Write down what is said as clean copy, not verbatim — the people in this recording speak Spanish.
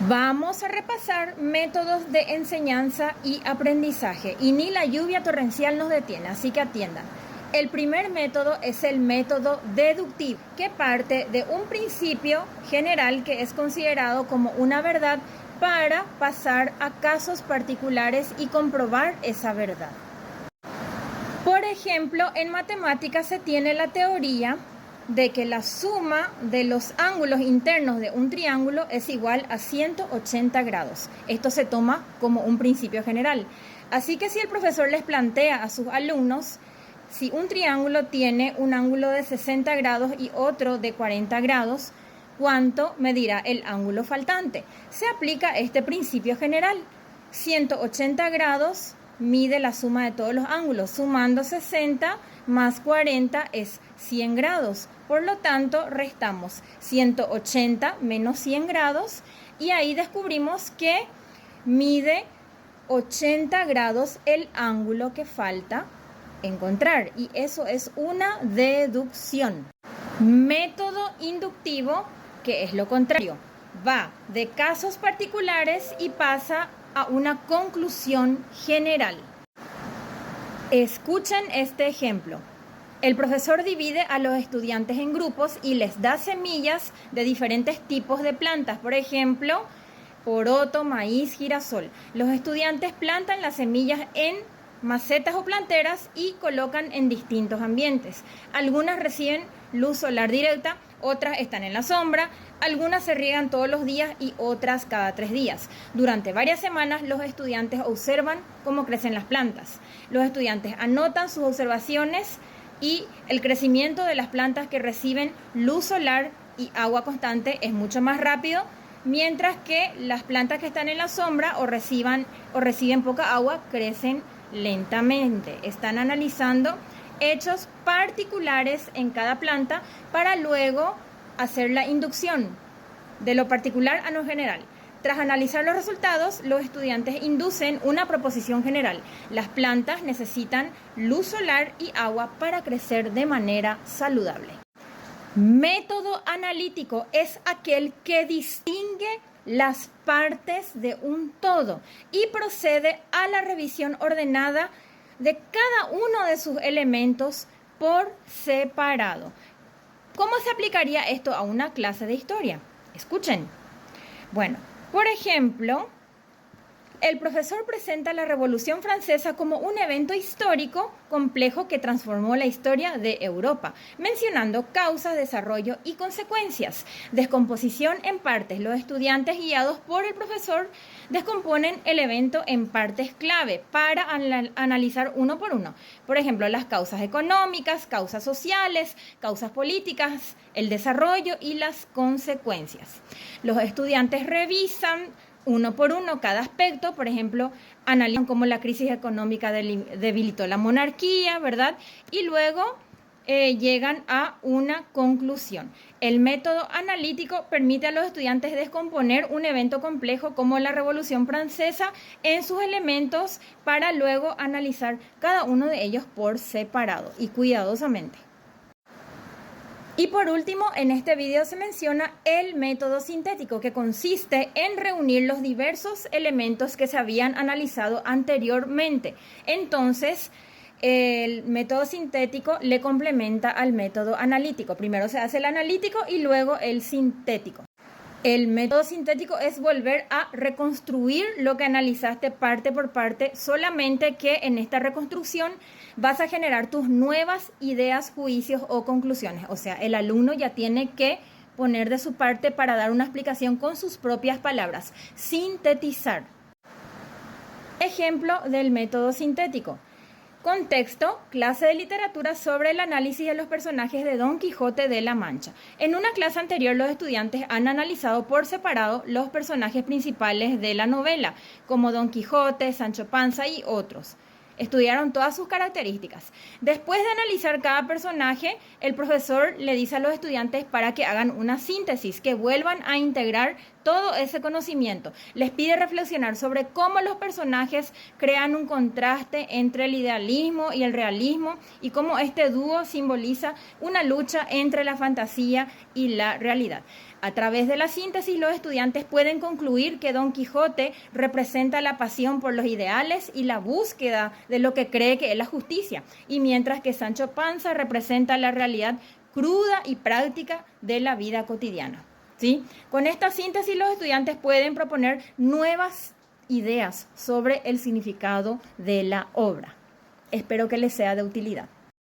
Vamos a repasar métodos de enseñanza y aprendizaje y ni la lluvia torrencial nos detiene, así que atiendan. El primer método es el método deductivo, que parte de un principio general que es considerado como una verdad para pasar a casos particulares y comprobar esa verdad. Por ejemplo, en matemáticas se tiene la teoría de que la suma de los ángulos internos de un triángulo es igual a 180 grados. Esto se toma como un principio general. Así que si el profesor les plantea a sus alumnos, si un triángulo tiene un ángulo de 60 grados y otro de 40 grados, ¿cuánto medirá el ángulo faltante? Se aplica este principio general. 180 grados mide la suma de todos los ángulos. Sumando 60 más 40 es 100 grados. Por lo tanto, restamos 180 menos 100 grados y ahí descubrimos que mide 80 grados el ángulo que falta encontrar. Y eso es una deducción. Método inductivo, que es lo contrario. Va de casos particulares y pasa a una conclusión general. Escuchen este ejemplo. El profesor divide a los estudiantes en grupos y les da semillas de diferentes tipos de plantas. Por ejemplo, poroto, maíz, girasol. Los estudiantes plantan las semillas en macetas o planteras y colocan en distintos ambientes. Algunas reciben luz solar directa, otras están en la sombra, algunas se riegan todos los días y otras cada 3 días. Durante varias semanas los estudiantes observan cómo crecen las plantas. Los estudiantes anotan sus observaciones y el crecimiento de las plantas que reciben luz solar y agua constante es mucho más rápido, mientras que las plantas que están en la sombra o reciben poca agua crecen lentamente. Están analizando hechos particulares en cada planta para luego hacer la inducción de lo particular a lo general. Tras analizar los resultados, los estudiantes inducen una proposición general. Las plantas necesitan luz solar y agua para crecer de manera saludable. Método analítico es aquel que distingue las partes de un todo y procede a la revisión ordenada de cada uno de sus elementos por separado. ¿Cómo se aplicaría esto a una clase de historia? Escuchen. Bueno, por ejemplo, el profesor presenta la Revolución Francesa como un evento histórico complejo que transformó la historia de Europa, mencionando causas, desarrollo y consecuencias. Descomposición en partes. Los estudiantes, guiados por el profesor, descomponen el evento en partes clave para analizar uno por uno. Por ejemplo, las causas económicas, causas sociales, causas políticas, el desarrollo y las consecuencias. Los estudiantes revisan uno por uno cada aspecto. Por ejemplo, analizan cómo la crisis económica debilitó la monarquía, ¿verdad? Y luego llegan a una conclusión. El método analítico permite a los estudiantes descomponer un evento complejo como la Revolución Francesa en sus elementos para luego analizar cada uno de ellos por separado y cuidadosamente. Y por último, en este video se menciona el método sintético, que consiste en reunir los diversos elementos que se habían analizado anteriormente. Entonces, el método sintético le complementa al método analítico. Primero se hace el analítico y luego el sintético. El método sintético es volver a reconstruir lo que analizaste parte por parte, solamente que en esta reconstrucción vas a generar tus nuevas ideas, juicios o conclusiones. O sea, el alumno ya tiene que poner de su parte para dar una explicación con sus propias palabras. Sintetizar. Ejemplo del método sintético. Contexto, clase de literatura sobre el análisis de los personajes de Don Quijote de la Mancha. En una clase anterior, los estudiantes han analizado por separado los personajes principales de la novela, como Don Quijote, Sancho Panza y otros. Estudiaron todas sus características. Después de analizar cada personaje, el profesor le dice a los estudiantes para que hagan una síntesis, que vuelvan a integrar todo ese conocimiento. Les pide reflexionar sobre cómo los personajes crean un contraste entre el idealismo y el realismo y cómo este dúo simboliza una lucha entre la fantasía y la realidad. A través de la síntesis, los estudiantes pueden concluir que Don Quijote representa la pasión por los ideales y la búsqueda de lo que cree que es la justicia, y mientras que Sancho Panza representa la realidad cruda y práctica de la vida cotidiana. ¿Sí? Con esta síntesis, los estudiantes pueden proponer nuevas ideas sobre el significado de la obra. Espero que les sea de utilidad.